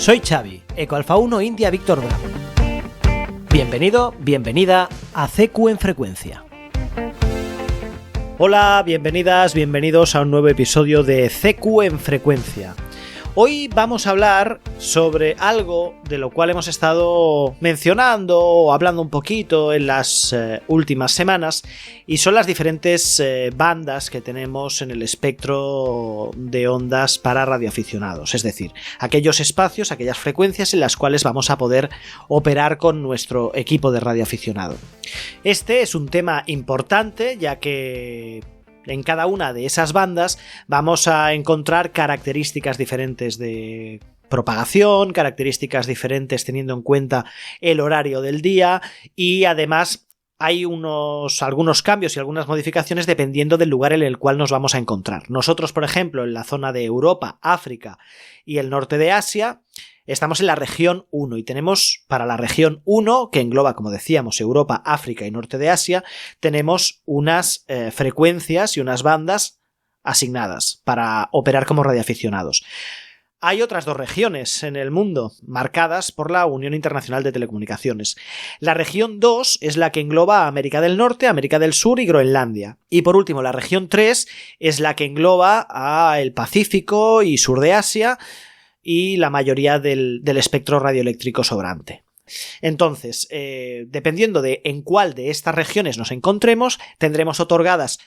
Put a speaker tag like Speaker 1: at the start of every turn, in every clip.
Speaker 1: Soy Xavi, Eco Alfa 1 India Víctor Bravo. Bienvenido, bienvenida a CQ en Frecuencia. Hola, bienvenidas, bienvenidos a un nuevo episodio de CQ en Frecuencia. Hoy vamos a hablar sobre algo de lo cual hemos estado mencionando o hablando un poquito en las últimas semanas, y son las diferentes bandas que tenemos en el espectro de ondas para radioaficionados, es decir, aquellos espacios, aquellas frecuencias en las cuales vamos a poder operar con nuestro equipo de radioaficionado. Este es un tema importante, ya que en cada una de esas bandas vamos a encontrar características diferentes de propagación, características diferentes teniendo en cuenta el horario del día, y además hay algunos cambios y algunas modificaciones dependiendo del lugar en el cual nos vamos a encontrar. Nosotros, por ejemplo, en la zona de Europa, África y el norte de Asia, estamos en la región 1 y tenemos para la región 1, que engloba, como decíamos, Europa, África y norte de Asia, tenemos unas frecuencias y unas bandas asignadas para operar como radioaficionados. Hay otras dos regiones en el mundo marcadas por la Unión Internacional de Telecomunicaciones. La región 2 es la que engloba a América del Norte, América del Sur y Groenlandia. Y por último, la región 3 es la que engloba a el Pacífico y sur de Asia y la mayoría del espectro radioeléctrico sobrante. Entonces, dependiendo de en cuál de estas regiones nos encontremos, tendremos otorgadas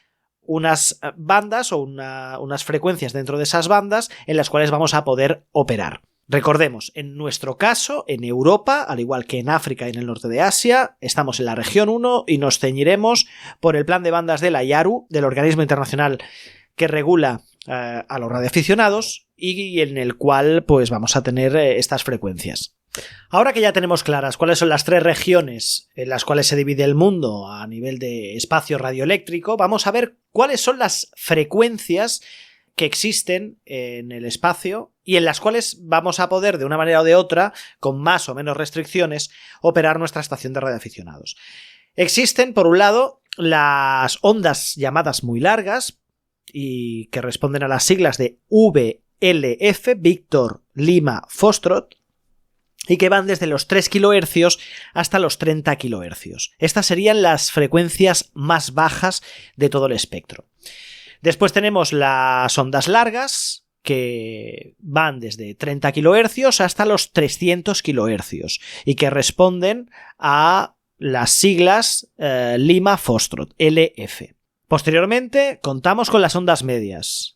Speaker 1: unas bandas o unas frecuencias dentro de esas bandas en las cuales vamos a poder operar. Recordemos, en nuestro caso, en Europa, al igual que en África y en el norte de Asia, estamos en la región 1 y nos ceñiremos por el plan de bandas de la IARU, del organismo internacional que regula a los radioaficionados, y en el cual pues vamos a tener estas frecuencias. Ahora que ya tenemos claras cuáles son las tres regiones en las cuales se divide el mundo a nivel de espacio radioeléctrico, vamos a ver cuáles son las frecuencias que existen en el espacio y en las cuales vamos a poder, de una manera o de otra, con más o menos restricciones, operar nuestra estación de radioaficionados. Existen, por un lado, las ondas llamadas muy largas, y que responden a las siglas de VLF, Víctor Lima Foxtrot, y que van desde los 3 kHz hasta los 30 kHz. Estas serían las frecuencias más bajas de todo el espectro. Después tenemos las ondas largas, que van desde 30 kHz hasta los 300 kHz y que responden a las siglas Lima Foxtrot, LF. Posteriormente, contamos con las ondas medias.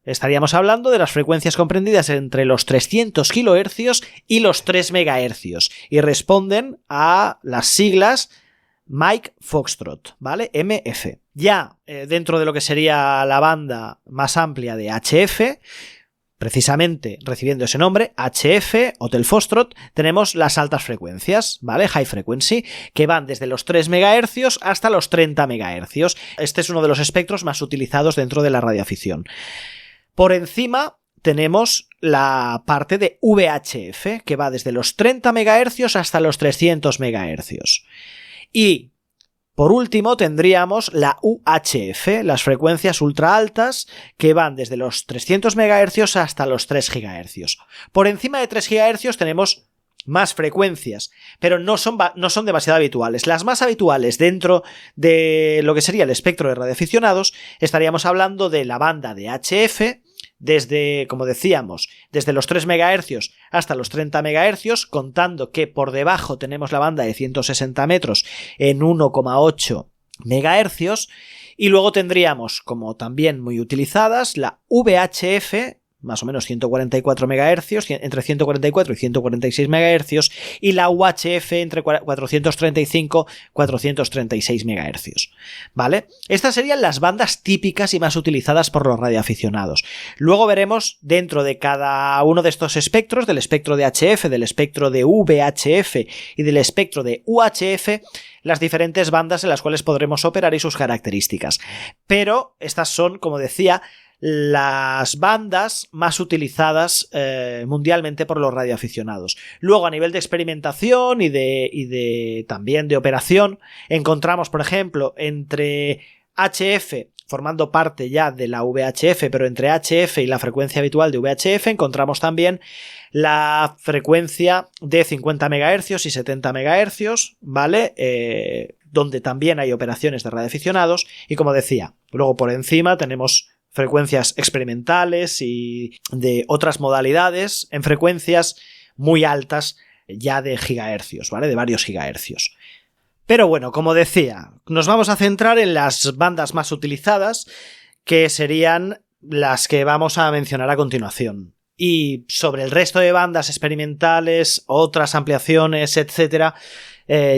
Speaker 1: Estaríamos hablando de las frecuencias comprendidas entre los 300 kHz y los 3 MHz y responden a las siglas Mike Foxtrot, ¿vale? MF. Ya dentro de lo que sería la banda más amplia de HF, precisamente recibiendo ese nombre, HF, Hotel Foxtrot, tenemos las altas frecuencias, ¿vale? High Frequency, que van desde los 3 MHz hasta los 30 MHz. Este es uno de los espectros más utilizados dentro de la radioafición. Por encima tenemos la parte de VHF, que va desde los 30 MHz hasta los 300 MHz. Y por último tendríamos la UHF, las frecuencias ultra altas, que van desde los 300 MHz hasta los 3 GHz. Por encima de 3 GHz tenemos más frecuencias, pero no son demasiado habituales. Las más habituales dentro de lo que sería el espectro de radioaficionados, estaríamos hablando de la banda de HF, desde, como decíamos, desde los 3 MHz hasta los 30 MHz, contando que por debajo tenemos la banda de 160 metros en 1,8 MHz, y luego tendríamos, como también muy utilizadas, la VHF, más o menos 144 MHz, entre 144 y 146 MHz, y la UHF entre 435 y 436 MHz, ¿vale? Estas serían las bandas típicas y más utilizadas por los radioaficionados. Luego veremos dentro de cada uno de estos espectros, del espectro de HF, del espectro de VHF y del espectro de UHF, las diferentes bandas en las cuales podremos operar y sus características. Pero estas son, como decía, las bandas más utilizadas mundialmente por los radioaficionados. Luego, a nivel de experimentación y también de operación, encontramos, por ejemplo, entre HF formando parte ya de la VHF, pero entre HF y la frecuencia habitual de VHF encontramos también la frecuencia de 50 MHz y 70 MHz, ¿vale? Donde también hay operaciones de radioaficionados y, como decía, luego por encima tenemos frecuencias experimentales y de otras modalidades en frecuencias muy altas ya de gigahercios, ¿vale? De varios gigahercios. Pero bueno, como decía, nos vamos a centrar en las bandas más utilizadas, que serían las que vamos a mencionar a continuación. Y sobre el resto de bandas experimentales, otras ampliaciones, etcétera,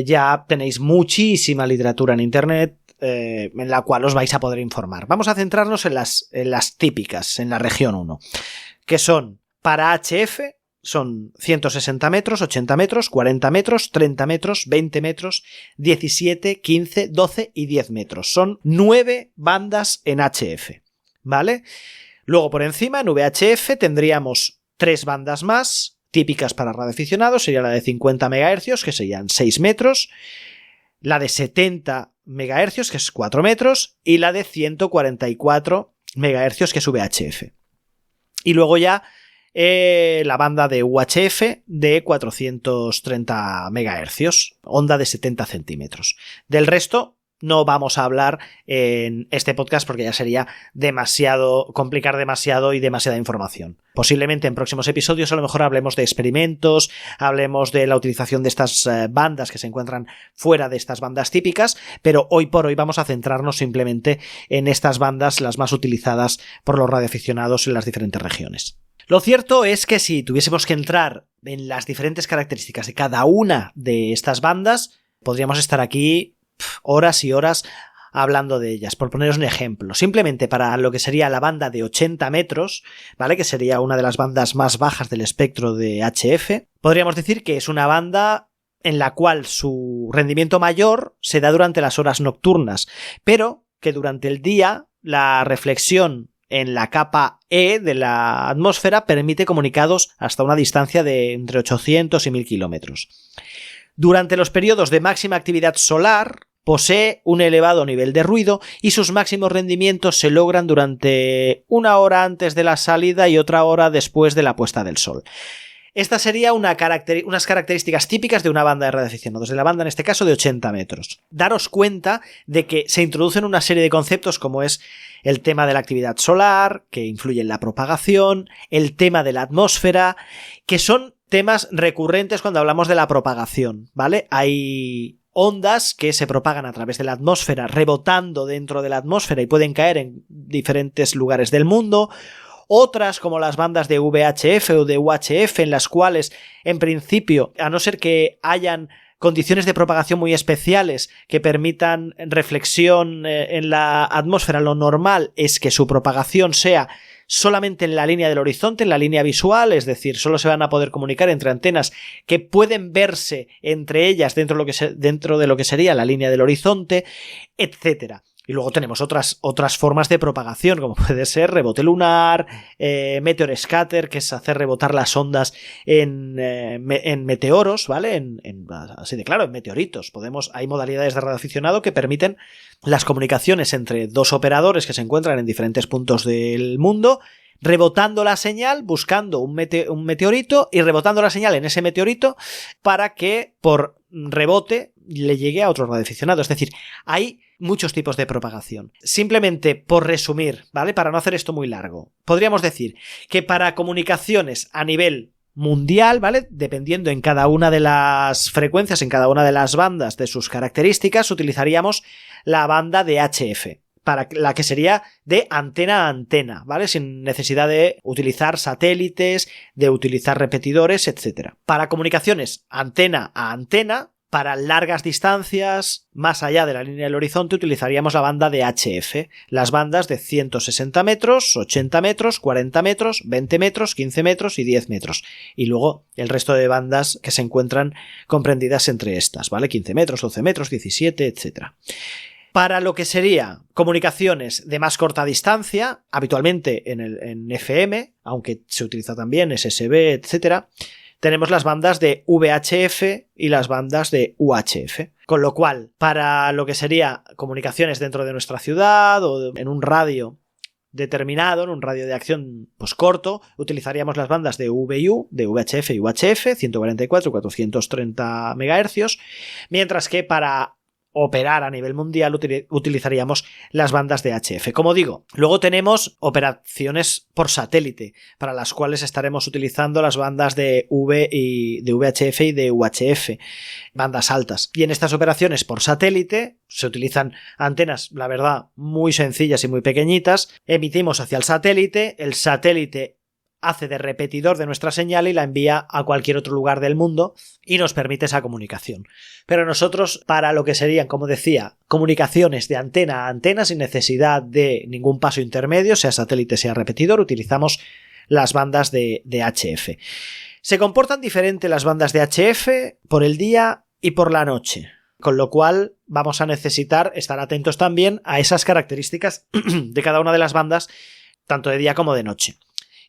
Speaker 1: ya tenéis muchísima literatura en internet en la cual os vais a poder informar. Vamos a centrarnos en las típicas, en la región 1, que son para HF, son 160 metros, 80 metros, 40 metros, 30 metros, 20 metros, 17, 15, 12 y 10 metros. Son 9 bandas en HF, ¿vale? Luego por encima, en VHF, tendríamos 3 bandas más, típicas para radioaficionados, sería la de 50 MHz, que serían 6 metros, la de 70 MHz, que es 4 metros, y la de 144 MHz, que es VHF. Y luego ya la banda de UHF de 430 MHz, onda de 70 centímetros. Del resto no vamos a hablar en este podcast porque ya sería complicar demasiado y demasiada información. Posiblemente en próximos episodios a lo mejor hablemos de experimentos, hablemos de la utilización de estas bandas que se encuentran fuera de estas bandas típicas, pero hoy por hoy vamos a centrarnos simplemente en estas bandas, las más utilizadas por los radioaficionados en las diferentes regiones. Lo cierto es que si tuviésemos que entrar en las diferentes características de cada una de estas bandas, podríamos estar aquí horas y horas hablando de ellas. Por poneros un ejemplo, simplemente para lo que sería la banda de 80 metros, ¿vale? Que sería una de las bandas más bajas del espectro de HF, podríamos decir que es una banda en la cual su rendimiento mayor se da durante las horas nocturnas, pero que durante el día la reflexión en la capa E de la atmósfera permite comunicados hasta una distancia de entre 800 y 1000 kilómetros. Durante los periodos de máxima actividad solar, posee un elevado nivel de ruido y sus máximos rendimientos se logran durante una hora antes de la salida y otra hora después de la puesta del sol. Esta sería unas características típicas de una banda de radioaficionados, de la banda en este caso de 80 metros. Daros cuenta de que se introducen una serie de conceptos como es el tema de la actividad solar, que influye en la propagación, el tema de la atmósfera, que son temas recurrentes cuando hablamos de la propagación, ¿vale? Hay ondas que se propagan a través de la atmósfera, rebotando dentro de la atmósfera y pueden caer en diferentes lugares del mundo. Otras, como las bandas de VHF o de UHF, en las cuales, en principio, a no ser que hayan condiciones de propagación muy especiales que permitan reflexión en la atmósfera, lo normal es que su propagación sea solamente en la línea del horizonte, en la línea visual, es decir, solo se van a poder comunicar entre antenas que pueden verse entre ellas dentro de lo que sería la línea del horizonte, etcétera. Y luego tenemos otras formas de propagación, como puede ser rebote lunar, meteor scatter, que es hacer rebotar las ondas en meteoros, ¿vale? En meteoritos. Hay modalidades de radioaficionado que permiten las comunicaciones entre dos operadores que se encuentran en diferentes puntos del mundo, rebotando la señal, buscando un meteorito y rebotando la señal en ese meteorito para que por rebote le llegue a otro radioaficionado. Es decir, hay muchos tipos de propagación. Simplemente por resumir, ¿vale? Para no hacer esto muy largo, podríamos decir que para comunicaciones a nivel mundial, ¿vale? Dependiendo en cada una de las frecuencias, en cada una de las bandas de sus características, utilizaríamos la banda de HF, para la que sería de antena a antena, ¿vale? Sin necesidad de utilizar satélites, de utilizar repetidores, etc. Para comunicaciones antena a antena, para largas distancias, más allá de la línea del horizonte, utilizaríamos la banda de HF, las bandas de 160 metros, 80 metros, 40 metros, 20 metros, 15 metros y 10 metros. Y luego el resto de bandas que se encuentran comprendidas entre estas, ¿vale? 15 metros, 12 metros, 17, etc. Para lo que sería comunicaciones de más corta distancia, habitualmente en FM, aunque se utiliza también SSB, etc., tenemos las bandas de VHF y las bandas de UHF. Con lo cual, para lo que sería comunicaciones dentro de nuestra ciudad o en un radio determinado, en un radio de acción pues corto, utilizaríamos las bandas de VU, de VHF y UHF, 144 y 430 MHz, mientras que para operar a nivel mundial utilizaríamos las bandas de HF. Como digo, luego tenemos operaciones por satélite, para las cuales estaremos utilizando las bandas de VHF y de UHF, bandas altas. Y en estas operaciones por satélite se utilizan antenas, la verdad, muy sencillas y muy pequeñitas. Emitimos hacia el satélite hace de repetidor de nuestra señal y la envía a cualquier otro lugar del mundo y nos permite esa comunicación. Pero nosotros, para lo que serían, como decía, comunicaciones de antena a antena sin necesidad de ningún paso intermedio, sea satélite, sea repetidor, utilizamos las bandas de HF. Se comportan diferente las bandas de HF por el día y por la noche, con lo cual vamos a necesitar estar atentos también a esas características de cada una de las bandas, tanto de día como de noche.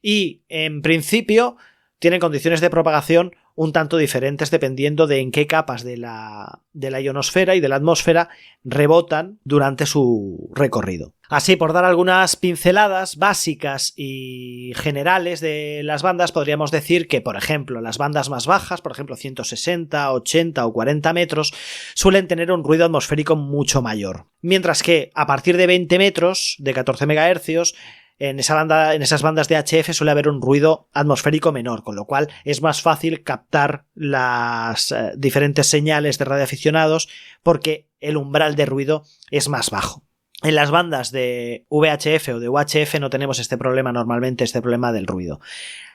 Speaker 1: Y, en principio, tienen condiciones de propagación un tanto diferentes dependiendo de en qué capas de la ionosfera y de la atmósfera rebotan durante su recorrido. Así, por dar algunas pinceladas básicas y generales de las bandas, podríamos decir que, por ejemplo, las bandas más bajas, por ejemplo 160, 80 o 40 metros, suelen tener un ruido atmosférico mucho mayor. Mientras que, a partir de 20 metros, de 14 MHz, en esas bandas de HF suele haber un ruido atmosférico menor, con lo cual es más fácil captar las diferentes señales de radioaficionados porque el umbral de ruido es más bajo. En las bandas de VHF o de UHF no tenemos este problema normalmente, este problema del ruido.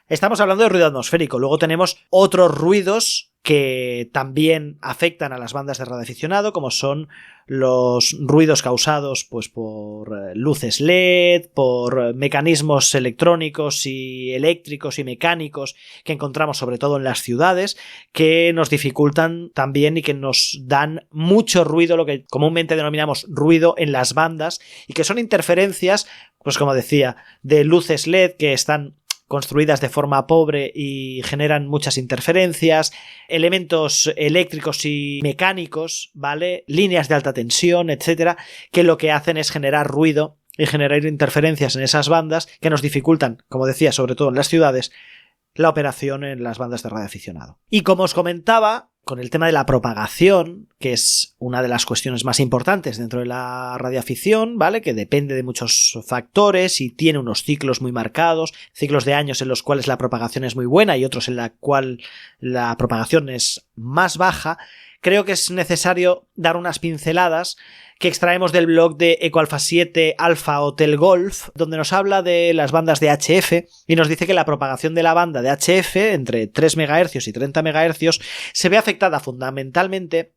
Speaker 1: Estamos hablando de ruido atmosférico, luego tenemos otros ruidos que también afectan a las bandas de radioaficionado, como son los ruidos causados pues por luces LED, por mecanismos electrónicos y eléctricos y mecánicos que encontramos sobre todo en las ciudades, que nos dificultan también y que nos dan mucho ruido, lo que comúnmente denominamos ruido en las bandas, y que son interferencias, pues como decía, de luces LED que están construidas de forma pobre y generan muchas interferencias, elementos eléctricos y mecánicos, ¿vale? Líneas de alta tensión, etcétera, que lo que hacen es generar ruido y generar interferencias en esas bandas que nos dificultan, como decía, sobre todo en las ciudades, la operación en las bandas de radioaficionado. Y como os comentaba, con el tema de la propagación, que es una de las cuestiones más importantes dentro de la radioafición, ¿vale? Que depende de muchos factores y tiene unos ciclos muy marcados, ciclos de años en los cuales la propagación es muy buena y otros en la cual la propagación es más baja. Creo que es necesario dar unas pinceladas que extraemos del blog de EcoAlpha 7 Alpha Hotel Golf, donde nos habla de las bandas de HF y nos dice que la propagación de la banda de HF entre 3 MHz y 30 MHz se ve afectada fundamentalmente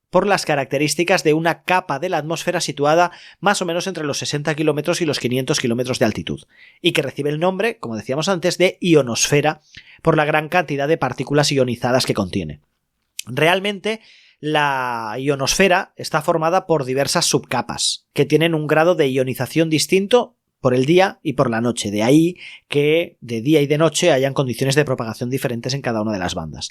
Speaker 1: por las características de una capa de la atmósfera situada más o menos entre los 60 km y los 500 km de altitud, y que recibe el nombre, como decíamos antes, de ionosfera por la gran cantidad de partículas ionizadas que contiene. Realmente, la ionosfera está formada por diversas subcapas que tienen un grado de ionización distinto por el día y por la noche. De ahí que de día y de noche hayan condiciones de propagación diferentes en cada una de las bandas.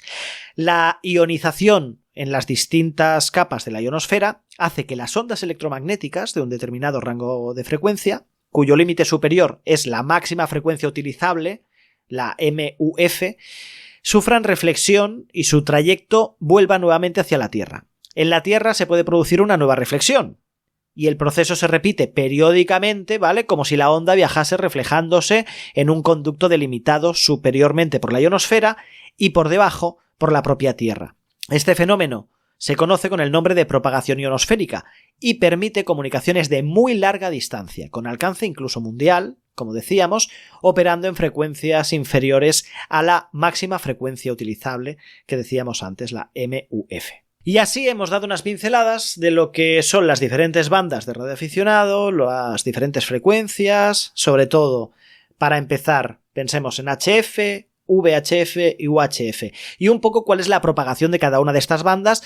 Speaker 1: La ionización en las distintas capas de la ionosfera hace que las ondas electromagnéticas de un determinado rango de frecuencia, cuyo límite superior es la máxima frecuencia utilizable, la MUF, sufran reflexión y su trayecto vuelva nuevamente hacia la Tierra. En la Tierra se puede producir una nueva reflexión y el proceso se repite periódicamente, ¿vale? Como si la onda viajase reflejándose en un conducto delimitado superiormente por la ionosfera y por debajo por la propia Tierra. Este fenómeno se conoce con el nombre de propagación ionosférica y permite comunicaciones de muy larga distancia, con alcance incluso mundial, como decíamos, operando en frecuencias inferiores a la máxima frecuencia utilizable que decíamos antes, la MUF. Y así hemos dado unas pinceladas de lo que son las diferentes bandas de radioaficionado, las diferentes frecuencias, sobre todo, para empezar, pensemos en HF, VHF y UHF, y un poco cuál es la propagación de cada una de estas bandas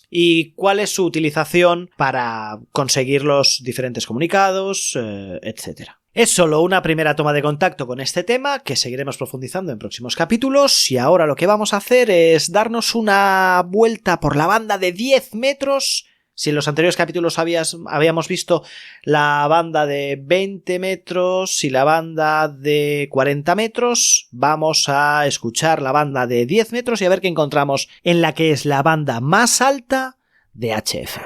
Speaker 1: y cuál es su utilización para conseguir los diferentes comunicados, etc. Es solo una primera toma de contacto con este tema que seguiremos profundizando en próximos capítulos, y ahora lo que vamos a hacer es darnos una vuelta por la banda de 10 metros. Si en los anteriores capítulos habíamos visto la banda de 20 metros y la banda de 40 metros, vamos a escuchar la banda de 10 metros y a ver qué encontramos en la que es la banda más alta de HF.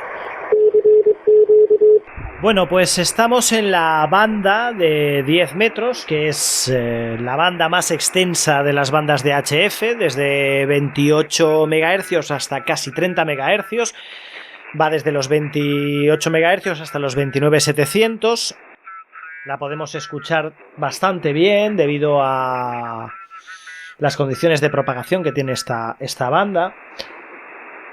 Speaker 1: Bueno, pues estamos en la banda de 10 metros, que es la banda más extensa de las bandas de HF, desde 28 MHz hasta casi 30 MHz. Va desde los 28 MHz hasta los 29.700. La podemos escuchar bastante bien debido a las condiciones de propagación que tiene esta banda.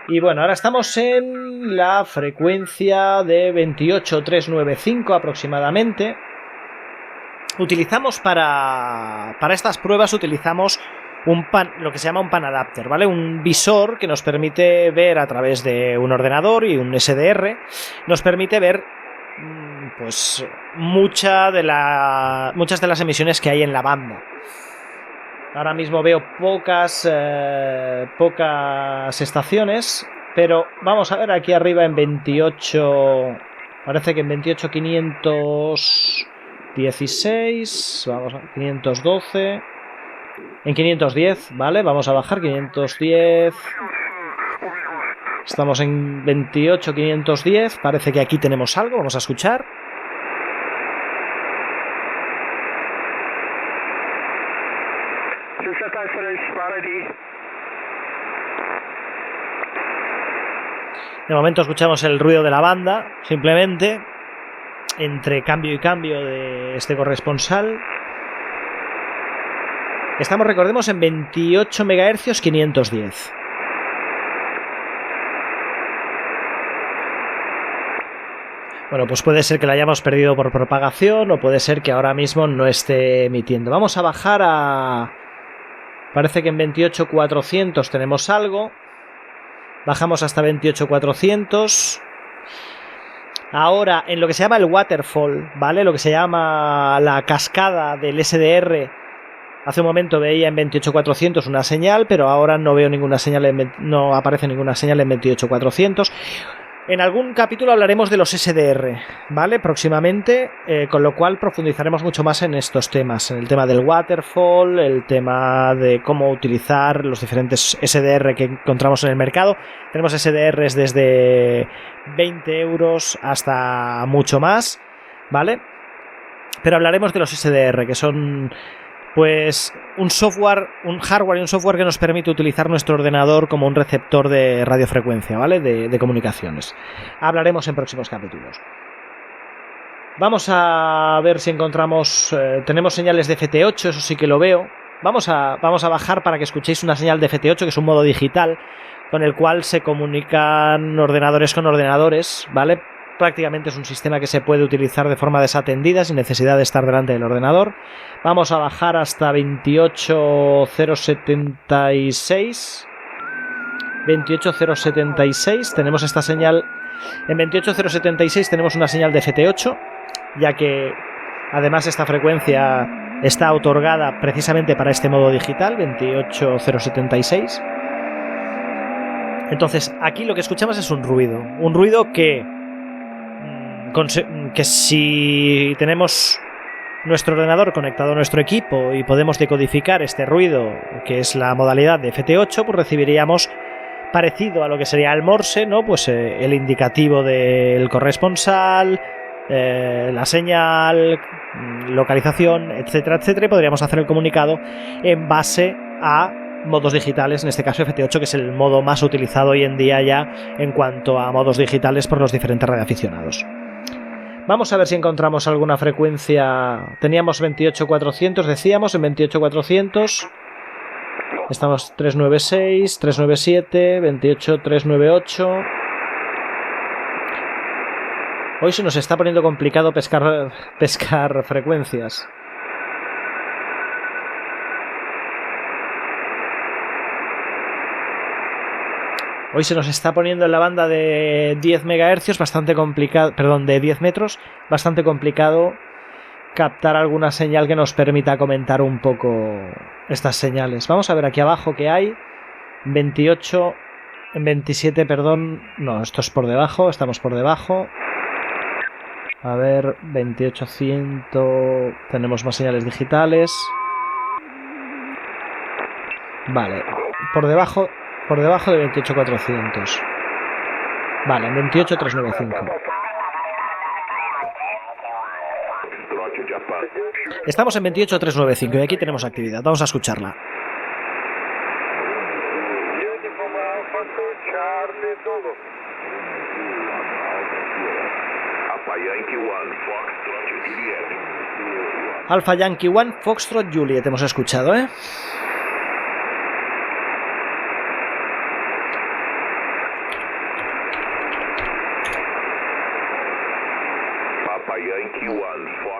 Speaker 1: Y bueno, ahora estamos en la frecuencia de 28.395 aproximadamente. Utilizamos para estas pruebas utilizamos lo que se llama un pan adapter, ¿vale? Un visor que nos permite ver a través de un ordenador y un SDR, nos permite ver pues muchas de las emisiones que hay en la banda. Ahora mismo veo pocas estaciones, pero vamos a ver aquí arriba en 28, parece que en 28.516, vamos a 512, en 510, ¿vale? Vamos a bajar 510, estamos en 28.510, parece que aquí tenemos algo, vamos a escuchar. De momento escuchamos el ruido de la banda, simplemente, entre cambio y cambio de este corresponsal. Estamos, recordemos, en 28 MHz 510. Bueno, pues puede ser que la hayamos perdido por propagación o puede ser que ahora mismo no esté emitiendo. Vamos a bajar a... Parece que en 28.400 tenemos algo. Bajamos hasta 28.400. Ahora, en lo que se llama el waterfall, ¿vale? Lo que se llama la cascada del SDR. Hace un momento veía en 28.400 una señal, pero ahora no veo ninguna señal, no aparece ninguna señal en 28.400. En algún capítulo hablaremos de los SDR, ¿vale? Próximamente, con lo cual profundizaremos mucho más en estos temas, en el tema del waterfall, el tema de cómo utilizar los diferentes SDR que encontramos en el mercado. Tenemos SDRs desde 20 euros hasta mucho más, ¿vale? Pero hablaremos de los SDR, que son... pues un hardware y un software que nos permite utilizar nuestro ordenador como un receptor de radiofrecuencia, ¿vale? De comunicaciones. Hablaremos en próximos capítulos. Vamos a ver si encontramos... tenemos señales de FT8, eso sí que lo veo. Vamos a bajar para que escuchéis una señal de FT8, que es un modo digital, con el cual se comunican ordenadores con ordenadores, ¿vale? Prácticamente es un sistema que se puede utilizar de forma desatendida sin necesidad de estar delante del ordenador. Vamos a bajar hasta 28.076. 28.076. Tenemos esta señal. En 28.076 tenemos una señal de FT8, ya que además esta frecuencia está otorgada precisamente para este modo digital, 28.076. Entonces, aquí lo que escuchamos es un ruido que si tenemos nuestro ordenador conectado a nuestro equipo y podemos decodificar este ruido, que es la modalidad de FT8, pues recibiríamos, parecido a lo que sería el Morse, ¿no? Pues el indicativo del corresponsal, la señal, localización, etcétera, etcétera, y podríamos hacer el comunicado en base a modos digitales, en este caso FT8, que es el modo más utilizado hoy en día ya en cuanto a modos digitales por los diferentes radioaficionados. Vamos a ver si encontramos alguna frecuencia. Teníamos 28.400, decíamos, en 28.400. Estamos 396, 397, 28.398. Hoy se nos está poniendo complicado pescar frecuencias. Hoy se nos está poniendo en la banda de 10 MHz bastante complicado, perdón, de 10 metros, bastante complicado captar alguna señal que nos permita comentar un poco estas señales. Vamos a ver aquí abajo que hay 28, 27, perdón, no, esto es por debajo, estamos por debajo. A ver, 2800, tenemos más señales digitales. Vale, por debajo de 28400. Vale, 28395. Estamos en 28395 y aquí tenemos actividad. Vamos a escucharla. Alpha Yankee 1, Foxtrot Juliet. Hemos escuchado, ¿eh?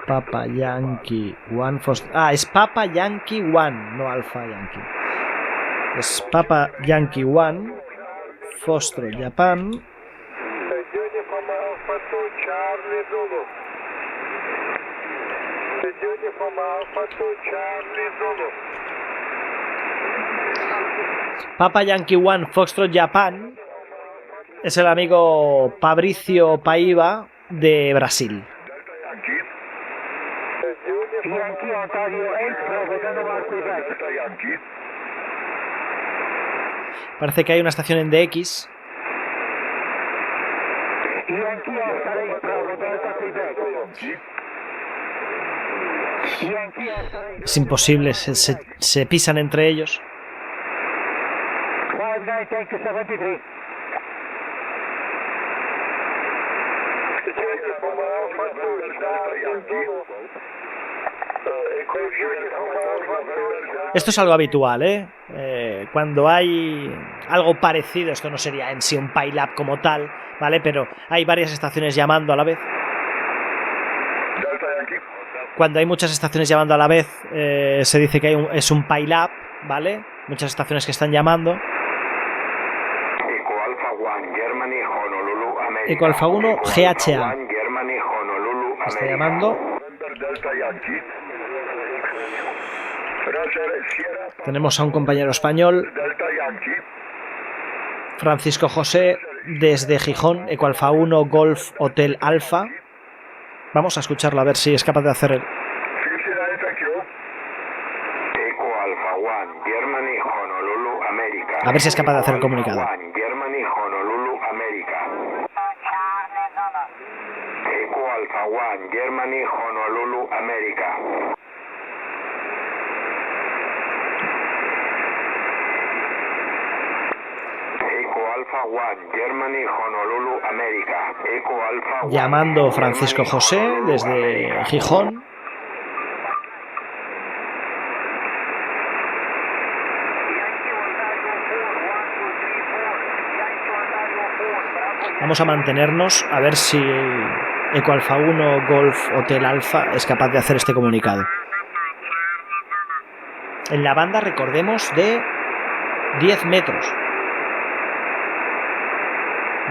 Speaker 1: Papa Yankee 1 es Papa Yankee 1, no Alpha Yankee. Es Papa Yankee 1 Foxtrot Japan. Papa Yankee 1 Foxtrot Japan es el amigo Fabrizio Paiva de Brasil. Parece que hay una estación en DX. Es imposible, se pisan entre ellos. Esto es algo habitual, ¿eh? Cuando hay algo parecido, esto no sería en sí un PILAB como tal, ¿vale? Pero hay varias estaciones llamando a la vez. Cuando hay muchas estaciones llamando a la vez, se dice que es un PILAB, ¿vale? Muchas estaciones que están llamando. Eco Alfa 1, GHA. Está llamando. Tenemos a un compañero español, Francisco José, desde Gijón, Eco Alfa 1, Golf Hotel Alfa. Vamos a escucharlo a ver si es capaz de hacer el... A ver si es capaz de hacer el comunicado.
Speaker 2: Eco Alpha 1, Germany, Honolulu, América. Eco Alpha 1, Germany, Honolulu, América. Eco Alpha 1,
Speaker 1: llamando Francisco José desde Gijón. Vamos a mantenernos a ver si Eco Alfa 1 Golf Hotel Alfa es capaz de hacer este comunicado. En la banda, recordemos, de 10 metros.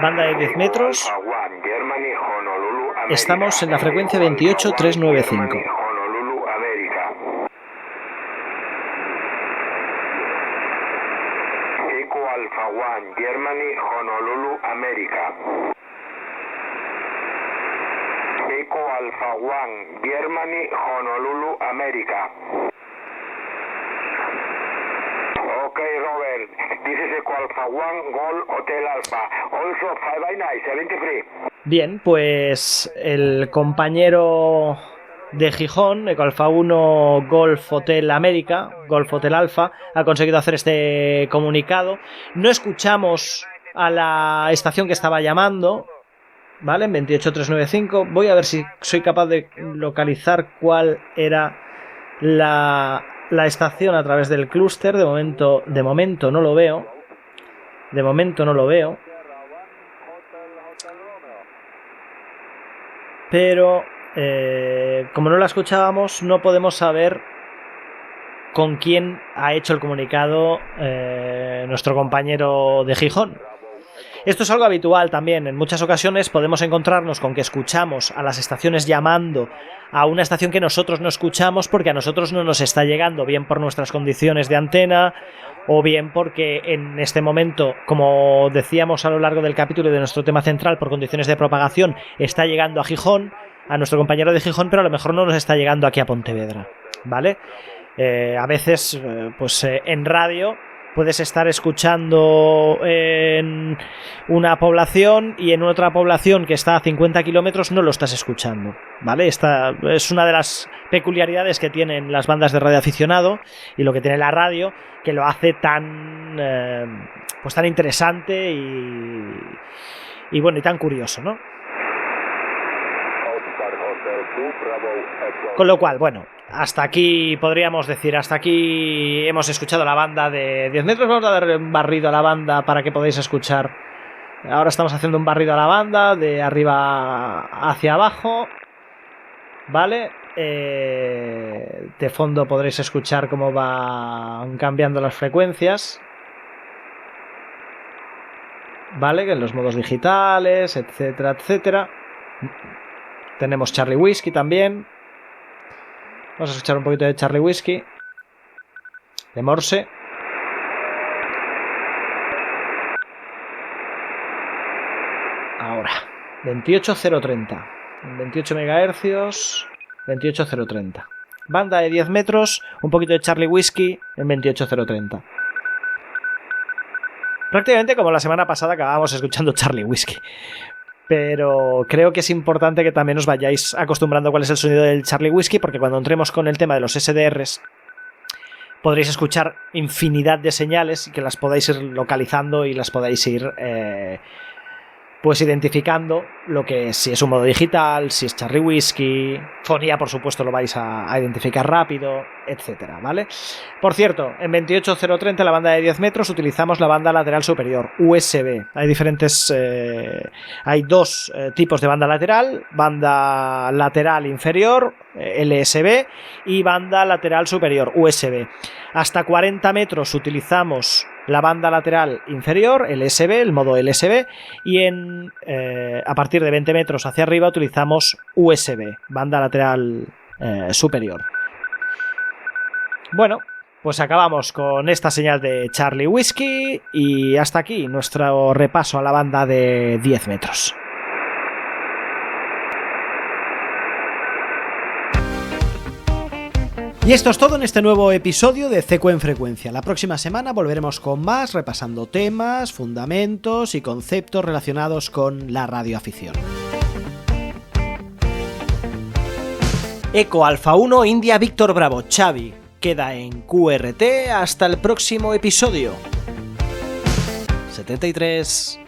Speaker 1: Banda de 10 metros. Estamos en la frecuencia 28395.
Speaker 2: Eco Alpha 1, Germany, Honolulu, América. Eco Alpha 1, Germany, Honolulu, América. Ok, Robert. This is Eco Alpha 1, Golf Hotel Alpha. Also 5 73.
Speaker 1: Bien, pues el compañero de Gijón, Eco Alfa 1 Golf Hotel América, Golf Hotel Alfa, ha conseguido hacer este comunicado. No escuchamos a la estación que estaba llamando, ¿vale? En 28395. Voy a ver si soy capaz de localizar cuál era la estación a través del clúster. De momento no lo veo. De momento no lo veo. Pero como no la escuchábamos, no podemos saber con quién ha hecho el comunicado nuestro compañero de Gijón. Esto es algo habitual también. En muchas ocasiones podemos encontrarnos con que escuchamos a las estaciones llamando a una estación que nosotros no escuchamos porque a nosotros no nos está llegando, bien por nuestras condiciones de antena o bien porque en este momento, como decíamos a lo largo del capítulo de nuestro tema central, por condiciones de propagación, está llegando a Gijón, a nuestro compañero de Gijón, pero a lo mejor no nos está llegando aquí a Pontevedra, ¿vale? A veces, en radio puedes estar escuchando en una población y en otra población que está a 50 kilómetros no lo estás escuchando, ¿vale? Esta es una de las peculiaridades que tienen las bandas de radioaficionado y lo que tiene la radio, que lo hace tan tan interesante y bueno, y tan curioso, ¿no? Con lo cual, bueno, hasta aquí podríamos decir, hasta aquí hemos escuchado la banda de 10 metros. Vamos a dar un barrido a la banda para que podáis escuchar. Ahora estamos haciendo un barrido a la banda de arriba hacia abajo, ¿vale? De fondo podréis escuchar cómo van cambiando las frecuencias, ¿vale? En los modos digitales, etcétera, etcétera. Tenemos Charlie Whiskey también. Vamos a escuchar un poquito de Charlie Whiskey, de Morse. Ahora, 28030. 28 MHz, 28030. Banda de 10 metros, un poquito de Charlie Whiskey en 28030. Prácticamente como la semana pasada acabábamos escuchando Charlie Whiskey. Pero creo que es importante que también os vayáis acostumbrando a cuál es el sonido del Charlie Whiskey, porque cuando entremos con el tema de los SDRs podréis escuchar infinidad de señales y que las podáis ir localizando y las podáis ir identificando lo que es, si es un modo digital, si es Charlie Whiskey, fonía por supuesto lo vais a identificar rápido, etcétera, ¿vale? Por cierto, en 28030 la banda de 10 metros utilizamos la banda lateral superior, USB. Hay diferentes, hay dos tipos de banda lateral inferior, LSB, y banda lateral superior, USB. Hasta 40 metros utilizamos la banda lateral inferior, LSB, el modo LSB, y a partir de 20 metros hacia arriba utilizamos USB, banda lateral superior. Bueno, pues acabamos con esta señal de Charlie Whiskey y hasta aquí nuestro repaso a la banda de 10 metros. Y esto es todo en este nuevo episodio de CQ en Frecuencia. La próxima semana volveremos con más, repasando temas, fundamentos y conceptos relacionados con la radioafición. Eco Alfa 1 India Víctor Bravo Xavi queda en QRT hasta el próximo episodio. 73.